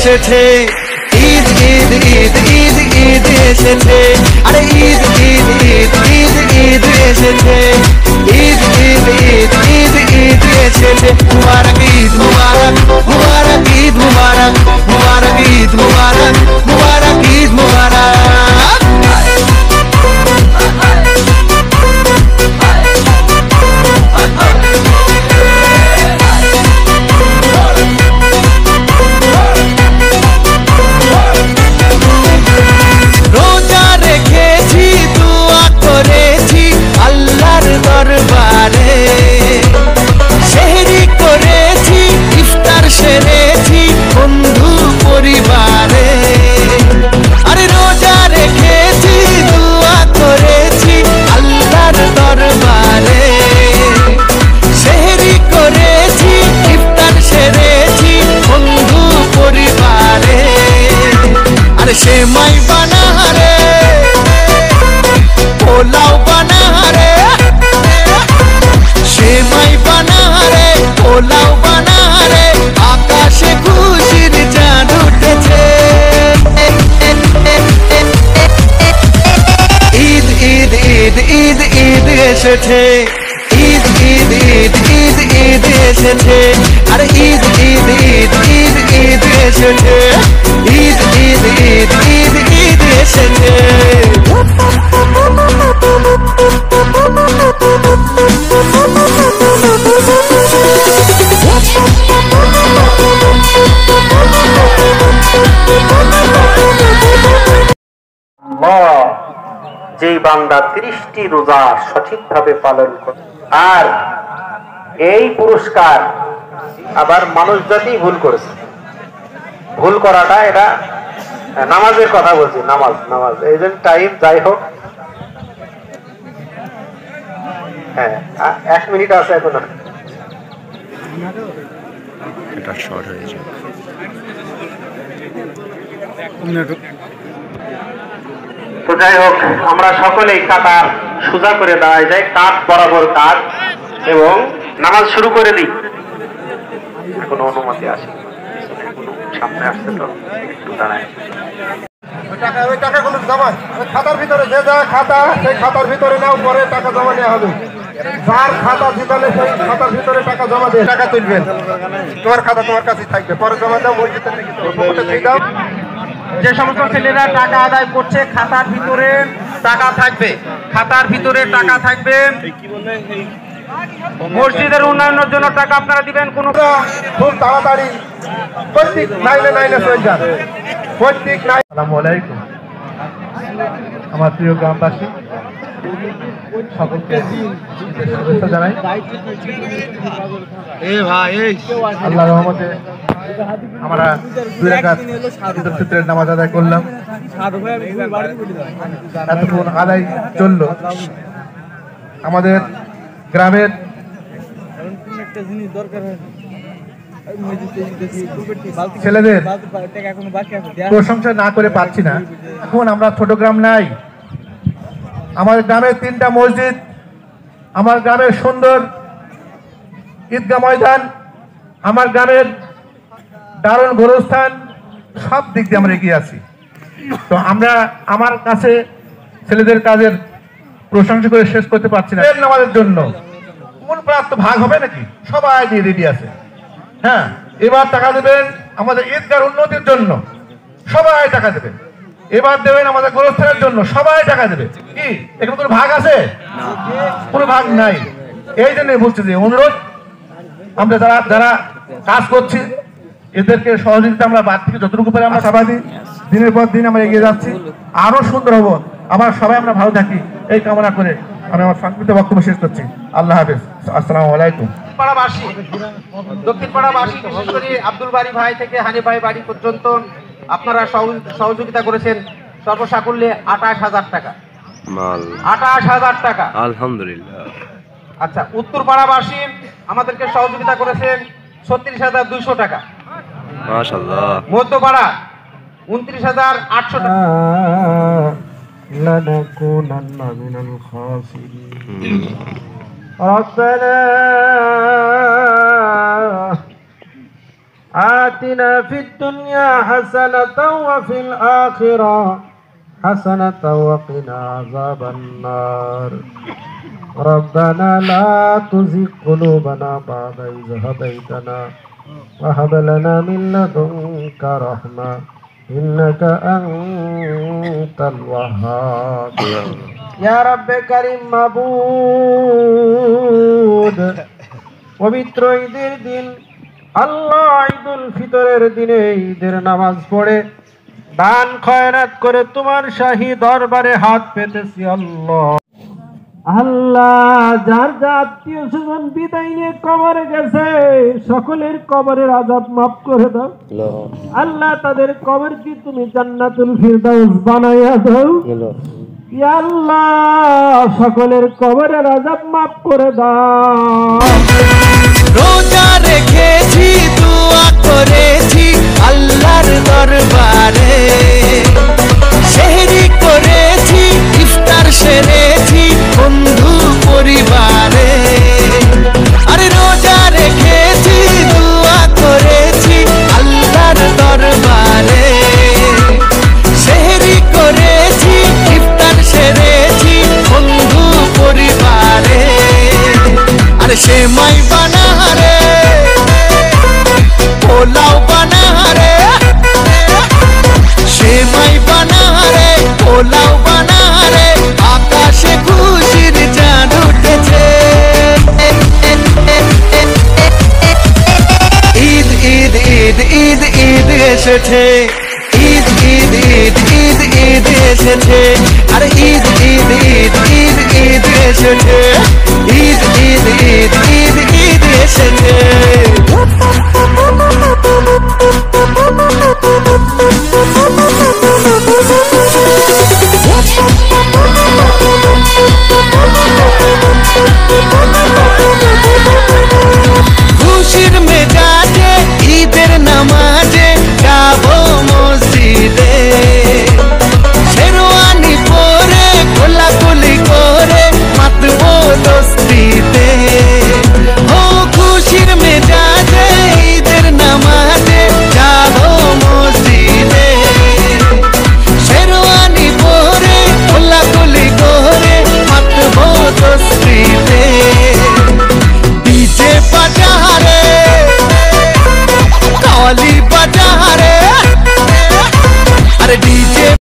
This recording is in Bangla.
এসেছে, ঈদ ঈদ ঈদ ঈদ ঈদ এসেছে, আরে ঈদ ঈদ ঈদ ঈদ ঈদ এসেছে, ঈদ ঈদ ঈদ ঈদ ঈদ এসেছে। মুবারক ঈদ মুবারক, মুবারক ঈদ মুবারক, মুবারক ঈদ মুবারক, মুবারক ঈদ মুবারক। রোজা রেখেছি, দোয়া করেছি আল্লাহর দরবারে, সেহরি করেছি, ইফতার সেরেছি বন্ধু পরিবারে। আরে রোজা রেখেছি, দোয়া করেছি আল্লাহর দরবারে, সেহরি করেছি, ইফতার সেরেছি বন্ধু পরিবারে। আরে সেমাই বানা রে, পোলাও বানা রে, সেমাই বানা রে, পোলাও বানা রে, আকাশে খুশির চাঁদ উঠেছে। ঈদ ঈদ ঈদ ঈদ ঈদ এসেছে, ঈদ ঈদ ঈদ ঈদ ঈদ এসেছে, আরে ঈদ ঈদ ঈদ ঈদ ঈদ এসেছে, ঈদ ঈদ ঈদ ঈদ ঈদ এসেছে। যেই বান্দা 30টি রোজা সঠিকভাবে পালন করে, আর এই পুরস্কার আবার মানুষ জাতি ভুল করেছে। ভুল করাটা এটা নামাজের কথা বলছি, নামাজ নামাজ এই জন্য টাইম যাই হোক, হ্যাঁ 1 মিনিট আছে এখন, এটা শর্ট হয়েছে। তো যাই হোক, আমরা সকলেই কাতার সোজা করে দেওয়া যায়, কাত বরাবর কাত, এবং নামাজ শুরু করে দিই। কোনো অনুমতি আসে, সামনে আসছে তো একটু দাঁড়ায়। ওই টাকাগুলো জমা খাতার ভিতরে, যে যা খাতা সেই খাতার ভিতরে নাও, পরে টাকা জমা নেওয়া হবে। যার খাতা দিতে সেই খাতার ভিতরে টাকা জমা দিয়ে টাকা তুলবেন। তোমার খাতা তোমার কাছেই থাকবে, পরে জমা দাও, মসজিদে দাও। যে সমস্ত ছেলেরা টাকা আদায় করছে, খাতার ভিতরে টাকা থাকবে, খাতার ভিতরে টাকা থাকবে। মসজিদের উন্নয়নের জন্য টাকা আপনারা দিবেন। কোন খুব তাড়াতাড়ি প্রত্যেক লাইনে লাইনে চলে যান, প্রত্যেক লাইন। আসসালামু আলাইকুম আমার প্রিয় গ্রামবাসী, সকলকে শুভেচ্ছা জানাই। আল্লাহর রহমতে আমরা 2 রাকাত ঈদুল ফিতরের নামাজ আদায় করলাম। এতক্ষণ আদায় চলল। আমাদের গ্রামের ছেলেদের প্রশংসা না করে পাচ্ছি না। এখন আমরা ছোট গ্রাম নাই, আমাদের গ্রামের 3টা মসজিদ, আমার গ্রামের সুন্দর ঈদগাহ ময়দান, আমার গ্রামের দারুণ গোরস্থান, সব দিক দিয়ে আমরা এগিয়ে আছি। তো আমরা আমার কাছে ছেলেদের কাজের প্রশংসা করে শেষ করতে পারছি না। নামাজের জন্য কোন প্রাপ্ত ভাগ হবে নাকি? সবাই দিয়ে রেডি আছে। হ্যাঁ, এবার টাকা দেবেন আমাদের ঈদগাহর উন্নতির জন্য, সবাই টাকা দেবেন। এবার দেবেন আমাদের গোরস্থানের জন্য, সবাই টাকা দেবে। কি এখানে কোনো ভাগ আছে? কোনো ভাগ নাই। এই জন্য বলছি যে অনুরোধ, আমরা যারা যারা কাজ করছি এদেরকে সহযোগিতা আমরা বাদ থেকে যতটুকু পারি আমরা সবাই দিই। দিনের পর দিন আমরা এগিয়ে যাচ্ছি, আরো সুন্দর হবো। আবার সবাই আমরা ভালো থাকি এই কামনা করে আমি আমার সংক্ষিপ্ত বক্তব্য শেষ করছি। আল্লাহ হাফেজ, আসসালামু আলাইকুম। পাড়াবাসী, দক্ষিণ পাড়াবাসী, বিশেষ করে আব্দুল বাড়ি ভাই থেকে হানি ভাই বাড়ি পর্যন্ত আপনারা সহযোগিতা করেছেন সর্বসাকুল্যে 28,000 টাকা। 28,000 টাকা, আলহামদুলিল্লাহ। আচ্ছা, উত্তর পাড়াবাসী আমাদেরকে সহযোগিতা করেছেন 36,200 টাকা। মাশাআল্লাহ। মধ্যপাড়া 29,800 টাকা। لنكونن من الخاسرين ربنا آتنا في الدنيا حسنة وفي الآخرة حسنة وقنا عذاب النار ربنا لا تزغ قلوبنا بعد إذ هديتنا وهب لنا من لدنك رحمة إنك أنت الوهاب يا رب كريم মাবুদ পবিত্র ঈদের দিন আল্লাহ ঈদুল ফিতরের দিনে ঈদের নামাজ পড়ে দান খয়রাত করে তোমার শাহী দরবারে হাত পেতেছি আল্লাহ আল্লাহ যার যা আত্মীয় স্বজন বিদায় নিয়ে কবরে গেছে সকলের কবরের আযাব মাফ করে দাও আল্লাহ তাদের কবরকে তুমি জান্নাতুল ফিরদাউস বানাইয়া দাও ইয়া আল্লাহ সকলের কবরের আযাব মাফ করে দাও রোজা রেখেছি দোয়া করেছি আল্লাহর দরবারে সেহরি করেছি ইফতার সেরেছি বন্ধু পরিবারে আরে রোজা রেখেছি দোয়া করেছি আল্লাহর দরবারে সেহরি করেছি ইফতার সেরেছি বন্ধু পরিবারে আরে সেমাই বানা রে পোলাও বানা রে সেমাই বানা রে পোলাও বানা রে আকাশে খুশির চাঁদ উঠেছে ঈদ ঈদ ঈদ ঈদ ঈদ এসেছে ঈদ ঈদ ঈদ ঈদ ঈদ এসেছে আরে ঈদ ঈদ ঈদ ঈদ ঈদ এসেছে ঈদ ঈদ ঈদ ঈদ ঈদ এসেছে খুশির মেজাজে ঈদের নামাজে যাবো মসজিদে শেরওয়ানি পরে কোলাকুলি করে মাতবো দোস্তিতে ও খুশির মেজাজে ঈদের নামাজে যাবো মসজিদে শেরওয়ানি পরে কোলাকুলি করে মাতবো দোস্তিতে ডিজে বাজারে কাওয়ালি বাজারে আরে ডিজে